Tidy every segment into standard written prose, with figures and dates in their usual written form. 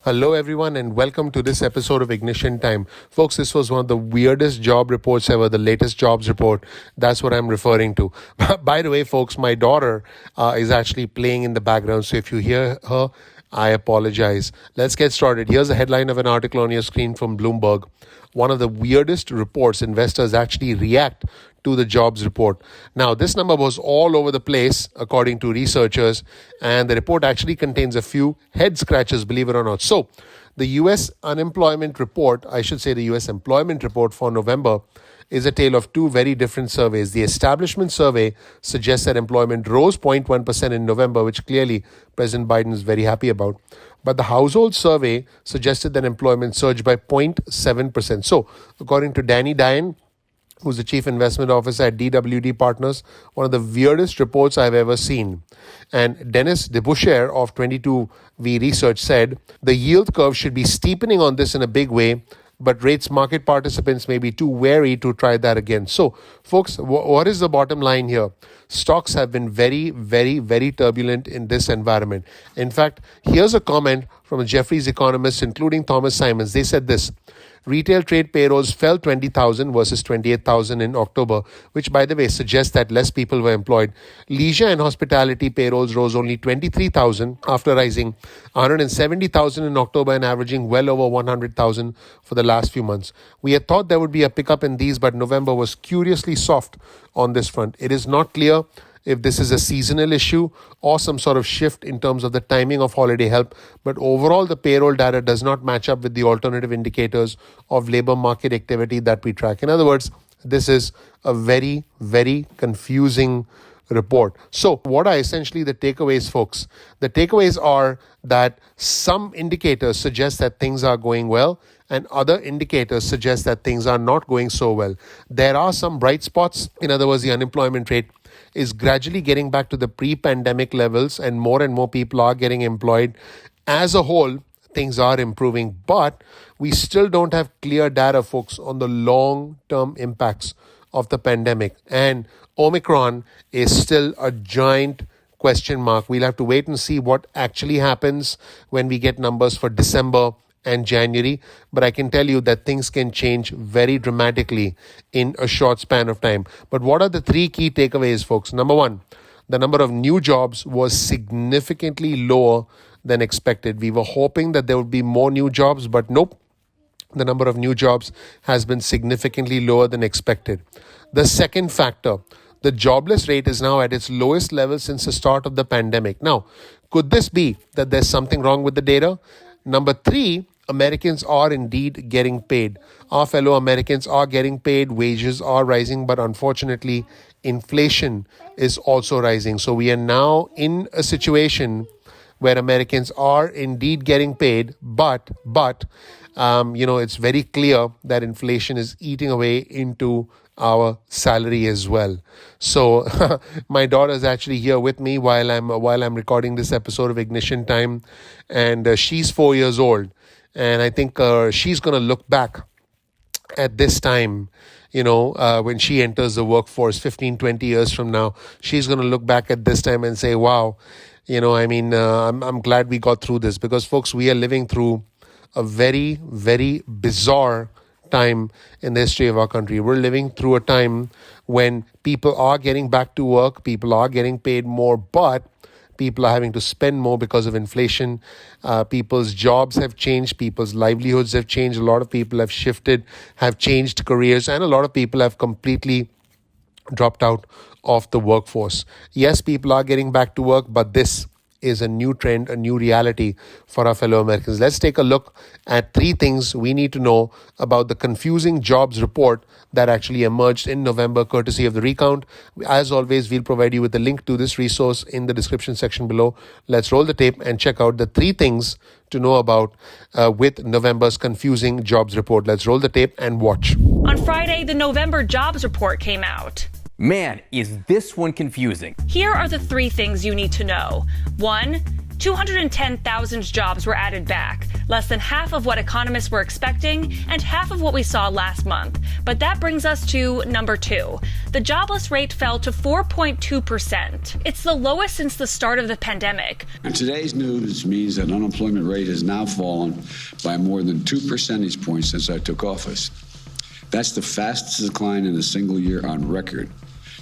Hello, everyone, and welcome to this episode of Ignition Time. Folks, this was one of the weirdest job reports ever, the latest jobs report. That's what I'm referring to. By the way, folks, my daughter is actually playing in the background. So if you hear her, I apologize. Let's get started. Here's a headline of an article on your screen from Bloomberg. One of the weirdest reports investors actually react to the jobs report. Now, this number was all over the place, according to researchers, and the report actually contains a few head scratchers, believe it or not. So, the US unemployment report, I should say the US employment report for November, is a tale of two very different surveys. The establishment survey suggests that employment rose 0.1% in November, which clearly President Biden is very happy about. But the household survey suggested that employment surged by 0.7%. So, according to Danny Diane, who's the chief investment officer at DWD Partners, one of the weirdest reports I've ever seen. And Dennis DeBusschere of 22V Research said, the yield curve should be steepening on this in a big way, but rates market participants may be too wary to try that again. So, folks, what is the bottom line here? Stocks have been very, very, very turbulent in this environment. In fact, here's a comment from Jefferies economists, including Thomas Simons. They said this: retail trade payrolls fell 20,000 versus 28,000 in October, which, by the way, suggests that less people were employed. Leisure and hospitality payrolls rose only 23,000 after rising 170,000 in October and averaging well over 100,000 for the last few months. We had thought there would be a pickup in these, but November was curiously soft on this front. It is not clear if this is a seasonal issue or some sort of shift in terms of the timing of holiday help. But overall, the payroll data does not match up with the alternative indicators of labor market activity that we track. In other words, this is a very, very confusing report. So what are essentially the takeaways, folks? The takeaways are that some indicators suggest that things are going well, and other indicators suggest that things are not going so well. There are some bright spots. In other words, the unemployment rate is gradually getting back to the pre-pandemic levels, and more people are getting employed. As a whole, things are improving, but we still don't have clear data, folks, on the long-term impacts of the pandemic. And Omicron is still a giant question mark. We'll have to wait and see what actually happens when we get numbers for December and January, but I can tell you that things can change very dramatically in a short span of time. But what are the three key takeaways, folks? Number one, the number of new jobs was significantly lower than expected. We were hoping that there would be more new jobs, but nope. The number of new jobs has been significantly lower than expected. The second factor, the jobless rate is now at its lowest level since the start of the pandemic. Now, could this be that there's something wrong with the data? Number three, Americans are indeed getting paid. Our fellow Americans are getting paid, wages are rising, but unfortunately, inflation is also rising. So we are now in a situation where Americans are indeed getting paid, but it's very clear that inflation is eating away into our salary as well. So my daughter is actually here with me while I'm recording this episode of Ignition Time, and she's 4 years old, and I think she's going to look back at this time, when she enters the workforce 15-20 years from now. She's going to look back at this time and say, wow, I'm glad we got through this, because folks, we are living through a very, very bizarre time in the history of our country. We're living through a time when people are getting back to work, people are getting paid more, but people are having to spend more because of inflation. People's jobs have changed, people's livelihoods have changed, a lot of people have shifted, have changed careers, and a lot of people have completely dropped out of the workforce. Yes, people are getting back to work, but this is a new trend, a new reality for our fellow Americans. Let's take a look at three things we need to know about the confusing jobs report that actually emerged in November, courtesy of The Recount. As always, we'll provide you with a link to this resource in the description section below. Let's roll the tape and check out the three things to know about with November's confusing jobs report. Let's roll the tape and watch. On Friday, the November jobs report came out. Man, is this one confusing. Here are the three things you need to know. 1, 210,000 jobs were added back, less than half of what economists were expecting and half of what we saw last month. But that brings us to number 2. The jobless rate fell to 4.2%. It's the lowest since the start of the pandemic. And today's news means that unemployment rate has now fallen by more than 2 percentage points since I took office. That's the fastest decline in a single year on record.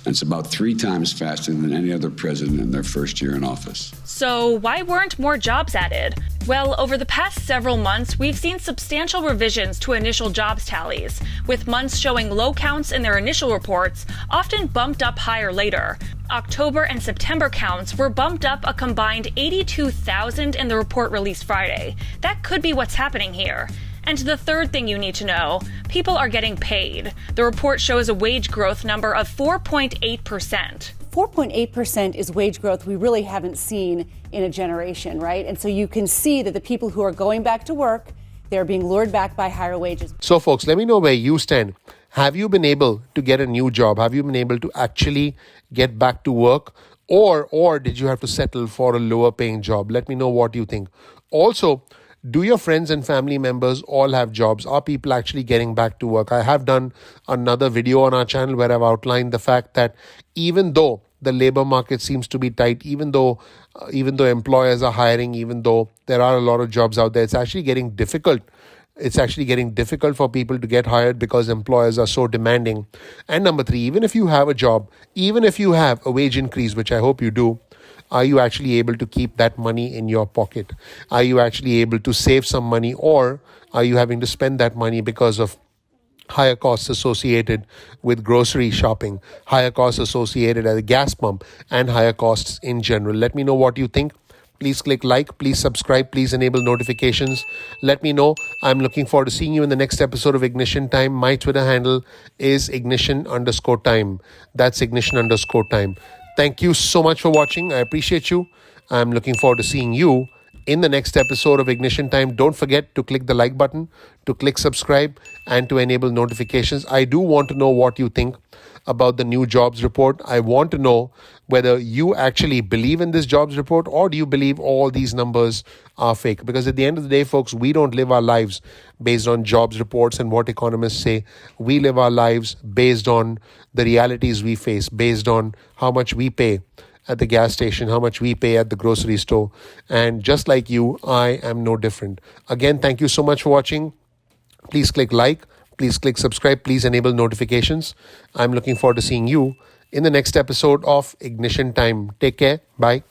And it's about 3 times faster than any other president in their first year in office. So why weren't more jobs added? Well, over the past several months, we've seen substantial revisions to initial jobs tallies, with months showing low counts in their initial reports, often bumped up higher later. October and September counts were bumped up a combined 82,000 in the report released Friday. That could be what's happening here. And the third thing you need to know, people are getting paid. The report shows a wage growth number of 4.8%. 4.8% is wage growth we really haven't seen in a generation, right? And so you can see that the people who are going back to work, they're being lured back by higher wages. So, folks, let me know where you stand. Have you been able to get a new job? Have you been able to actually get back to work? Or did you have to settle for a lower paying job? Let me know what you think. Also, do your friends and family members all have jobs? Are people actually getting back to work? I have done another video on our channel where I've outlined the fact that even though the labor market seems to be tight, even though employers are hiring, even though there are a lot of jobs out there, it's actually getting difficult. It's actually getting difficult for people to get hired because employers are so demanding. And number 3, even if you have a job, even if you have a wage increase, which I hope you do, are you actually able to keep that money in your pocket? Are you actually able to save some money, or are you having to spend that money because of higher costs associated with grocery shopping, higher costs associated at a gas pump, and higher costs in general? Let me know what you think. Please click like, please subscribe, please enable notifications. Let me know. I'm looking forward to seeing you in the next episode of Ignition Time. My Twitter handle is ignition_time. That's ignition_time. Thank you so much for watching. I appreciate you. I'm looking forward to seeing you in the next episode of Ignition Time. Don't forget to click the like button, to click subscribe, and to enable notifications. I do want to know what you think about the new jobs report. I want to know whether you actually believe in this jobs report, or do you believe all these numbers are fake? Because at the end of the day, folks, we don't live our lives based on jobs reports and what economists say. We live our lives based on the realities we face, based on how much we pay at the gas station, how much we pay at the grocery store. And just like you, I am no different. Again, thank you so much for watching. Please click like, please click subscribe, please enable notifications. I'm looking forward to seeing you in the next episode of Ignition Time. Take care. Bye.